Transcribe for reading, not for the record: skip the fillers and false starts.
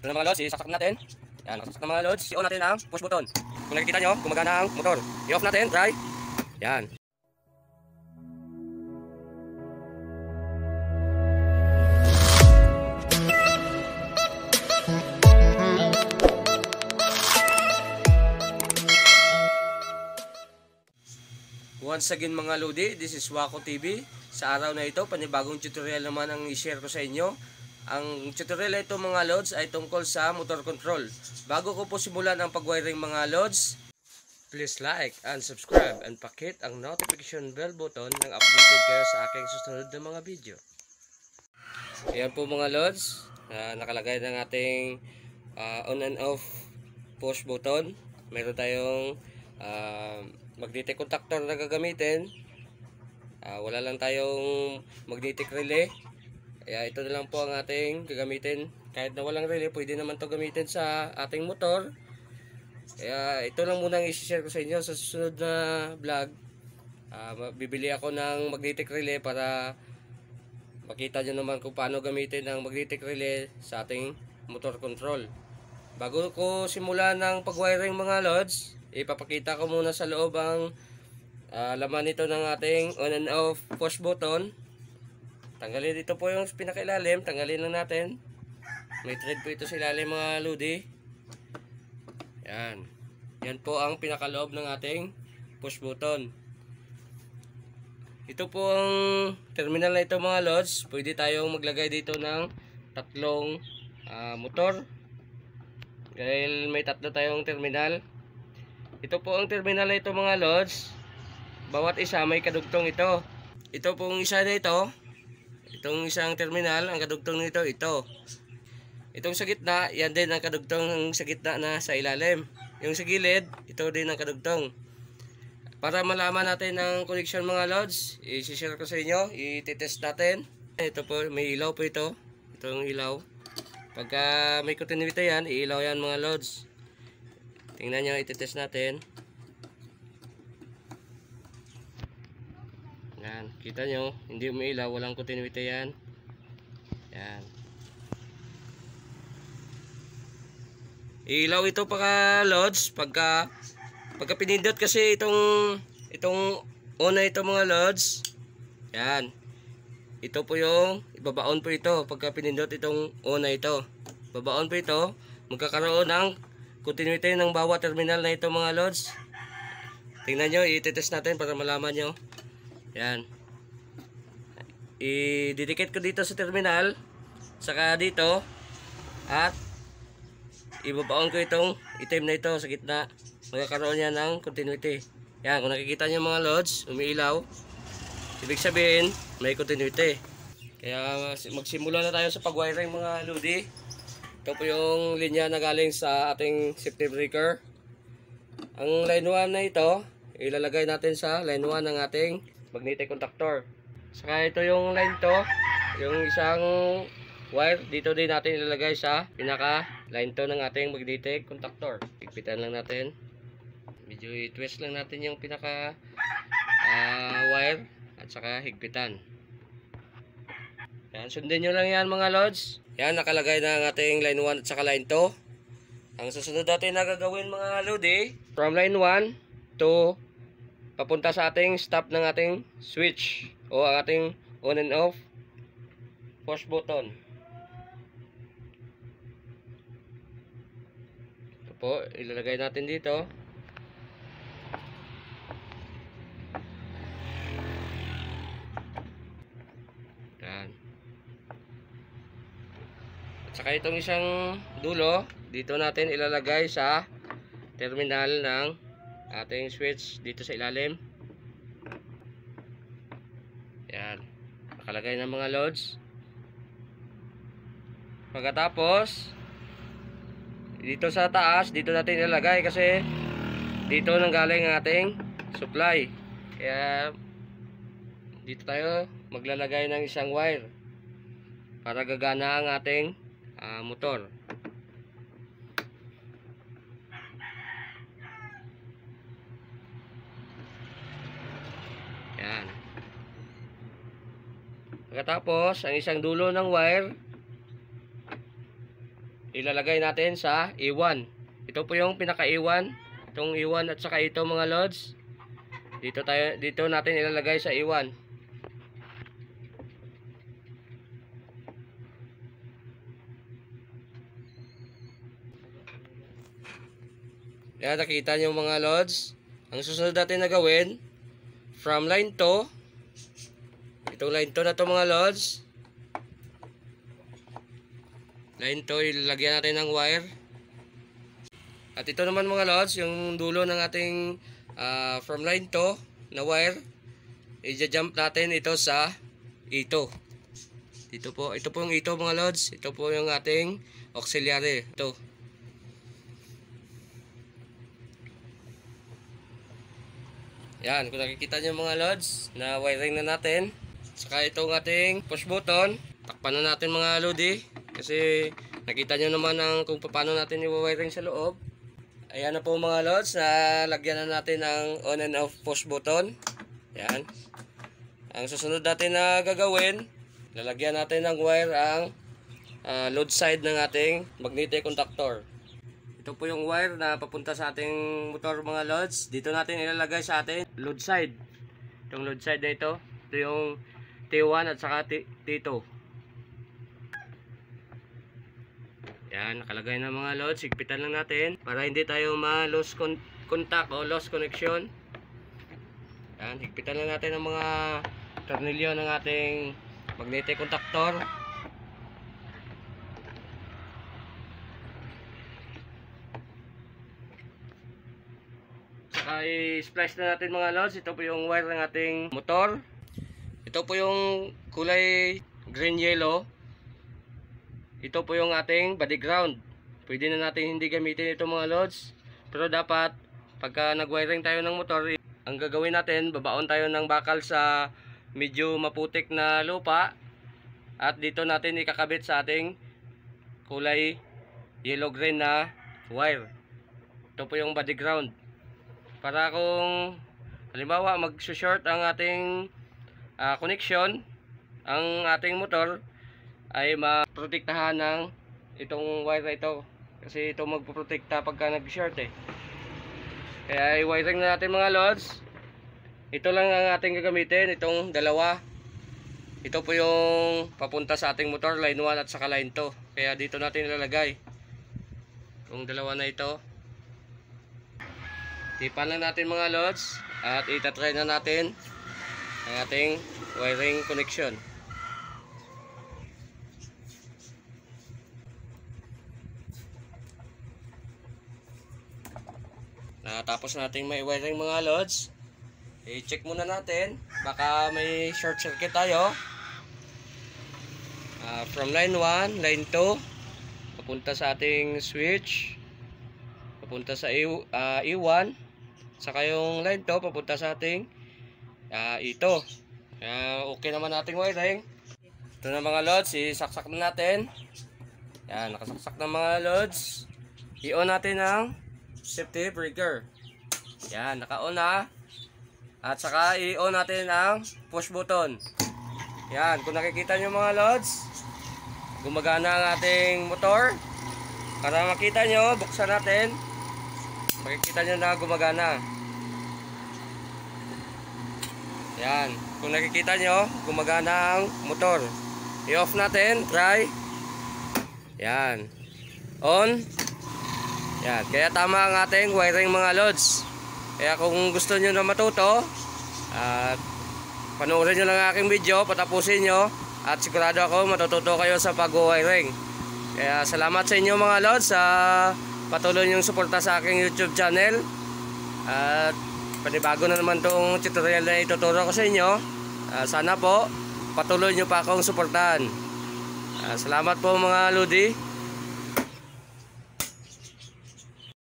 Ito na mga lods, isaksak natin. Yan, nakasaksak na mga lods. I-on natin ang push button. Kung nakikita nyo, gumagana ang motor. I-off natin, try. Yan. Once again mga Lodi, this is Wako TV. Sa araw na ito, panibagong tutorial naman ang i-share ko sa inyo. Ang tutorial na ito mga Lods ay tungkol sa motor control. Bago ko po simulan ang pag-wiring mga Lods, please like and subscribe and pakit ang notification bell button nang updated kayo sa aking susunod na mga video. Ayan po mga Lods, nakalagay ng ating on and off push button. Meron tayong magnetic contactor na gagamitin. Wala lang tayong magnetic relay. Kaya ito na lang po ang ating gagamitin. Kahit na walang relay, pwede naman to gamitin sa ating motor. Kaya ito lang muna ang i-share ko sa inyo. Sa susunod na vlog, bibili ako ng magnetic relay para makita nyo naman kung paano gamitin ang magnetic relay sa ating motor control. Bago ko simulan ng pag-wiring mga Lods, ipapakita ko muna sa loob ang laman nito ng ating on and off push button. Tanggalin dito po yung pinakailalim, tanggalin lang natin. May thread po ito sa ilalim mga Lodi. Yan. Yan po ang pinakaloob ng ating push button. Ito po ang terminal na ito mga Lods. Pwede tayong maglagay dito ng tatlong motor. Dahil may tatlo tayong terminal. Ito po ang terminal na ito mga Lods. Bawat isa may kadugtong ito. Ito pong isa na ito. Itong isang terminal, ang kadugtong nito ito. Itong sa gitna, yan din ang kadugtong sa gitna na sa ilalim. Yung sa gilid, ito din ang kadugtong. Para malaman natin ang connection mga Lods, i-share ko sa inyo, i-test natin. Ito po, may ilaw po ito. Itong ilaw. Pagka may continuity yan, iilaw yan mga Lods. Tingnan nyo, i-test natin. Yan, kita nyo, hindi umiilaw, walang continuity yan. Yan. Iilaw ito pagka Lods, pagka pinindot kasi itong on na ito mga Lods. Yan. Ito po yung ibabaon po ito pagka pinindot itong on na ito. Babaon po ito, magkakaroon ng continuity ng bawat terminal na ito mga Lods. Tingnan nyo, i-test natin para malaman nyo. Yan. I-dedicate ko dito sa terminal, saka dito, at ibabaon ko itong itim na ito sa gitna. Magkakaroon yan ng continuity. Yan, kung nakikita nyo mga Lods, umiilaw, ibig sabihin may continuity. Kaya magsimula na tayo sa pag-wiring mga Lodi. Ito po yung linya na galing sa ating safety breaker. Ang line 1 na ito, ilalagay natin sa line 1 ng ating magnetic contactor. Saka ito yung line to, yung isang wire, dito din natin ilalagay sa pinaka line to ng ating magnetic contactor. Higpitan lang natin. Medyo i-twist lang natin yung pinaka wire at saka higpitan. Yan, sundin nyo lang yan mga Lods. Yan, nakalagay na ang ating line 1 at saka line 2. Ang susunod natin na gagawin mga Lodi, from line 1 to papunta sa ating stop ng ating switch o ang ating on and off push button. Ito po, ilalagay natin dito. Yan. At saka itong isang dulo, dito natin ilalagay sa terminal ng ating switch dito sa ilalim. Yan, nakalagay ng mga Lods. Pagkatapos dito sa taas, dito natin ilalagay kasi dito nanggaling ang ating supply. Kaya dito tayo maglalagay ng isang wire para gagana ang ating motor. Yan. Pagkatapos, ang isang dulo ng wire ilalagay natin sa A1. Ito po yung pinaka A1. Itong A1 at saka ito mga lods. Dito natin ilalagay sa A1. Yan, nakita nyo mga lods. Ang susunod natin na gawin, from line 2, itong line 2 na to mga lods. Line 2, ilalagyan natin ng wire. At ito naman mga lods, yung dulo ng ating from line 2 na wire, i-jump natin ito sa ito. Ito po yung ito mga lods. Ito po yung ating auxiliary. Ito. Yan, kung nakikita nyo mga lods, na wiring na natin. Saka itong ating push button, takpan na natin mga lodi. Kasi nakita nyo naman kung paano natin i-wiring sa loob. Ayan na po mga lods, na lagyan na natin ng on and off push button. Yan. Ang susunod natin na gagawin, lalagyan natin ng wire ang load side ng ating magnetic contactor. Ito po yung wire na papunta sa ating motor mga lods. Dito natin ilalagay sa ating load side. Itong load side na ito. Ito yung T1 at saka T2. Yan, nakalagay na mga lods. Higpitan lang natin para hindi tayo ma-lose contact o lost connection. Yan, higpitan lang natin ang mga tornilyo ng ating magnetic contactor. I-splice na natin mga lods. Ito po yung wire ng ating motor. Ito po yung kulay green yellow. Ito po yung ating body ground. Pwede na natin hindi gamitin ito mga lods. Pero dapat pagka nag-wiring tayo ng motor, ang gagawin natin, babaon tayo ng bakal sa medyo maputik na lupa. At dito natin ikakabit sa ating kulay yellow green na wire. Ito po yung body ground. Para kung halimbawa mag-short ang ating connection, ang ating motor ay maprotektahan ng itong wire ito. Kasi ito magpoprotekta pagka nag-short eh. Kaya i-wiring na natin mga lods. Ito lang ang ating gagamitin, itong dalawa. Ito po yung papunta sa ating motor, line 1 at saka line 2. Kaya dito natin ilalagay itong dalawa na ito. Tipan lang natin mga lods at itatry na natin ang ating wiring connection. Natapos natin may wiring mga lods, i-check muna natin, baka may short circuit tayo. From line 1, line 2 papunta sa ating switch, papunta sa E1. Saka yung line to papunta sa ating ito. Okay naman nating wiring. Ito na mga lods, isaksak na natin. Yan, nakasaksak na mga lods. I-on natin ang safety breaker. Yan, naka-on na. At saka i-on natin ang push button. Yan, kung nakikita nyo mga lods, gumagana ang ating motor. Para makita nyo, buksan natin. Makikita nyo na gumagana. Yan. Kung nakikita nyo, gumagana ang motor. I-off natin. Try. Yan. On. Yan. Kaya tama ang ating wiring mga lods. Kaya kung gusto nyo na matuto, at panoorin nyo lang aking video, patapusin nyo, at sigurado ako matututo kayo sa pag-wiring. Kaya salamat sa inyo mga lods sa patuloy niyong suporta sa aking YouTube channel. At panibago na naman tong tutorial na ituturo ko sa inyo. Sana po patuloy niyo pa akong suportahan. Salamat po mga lodi.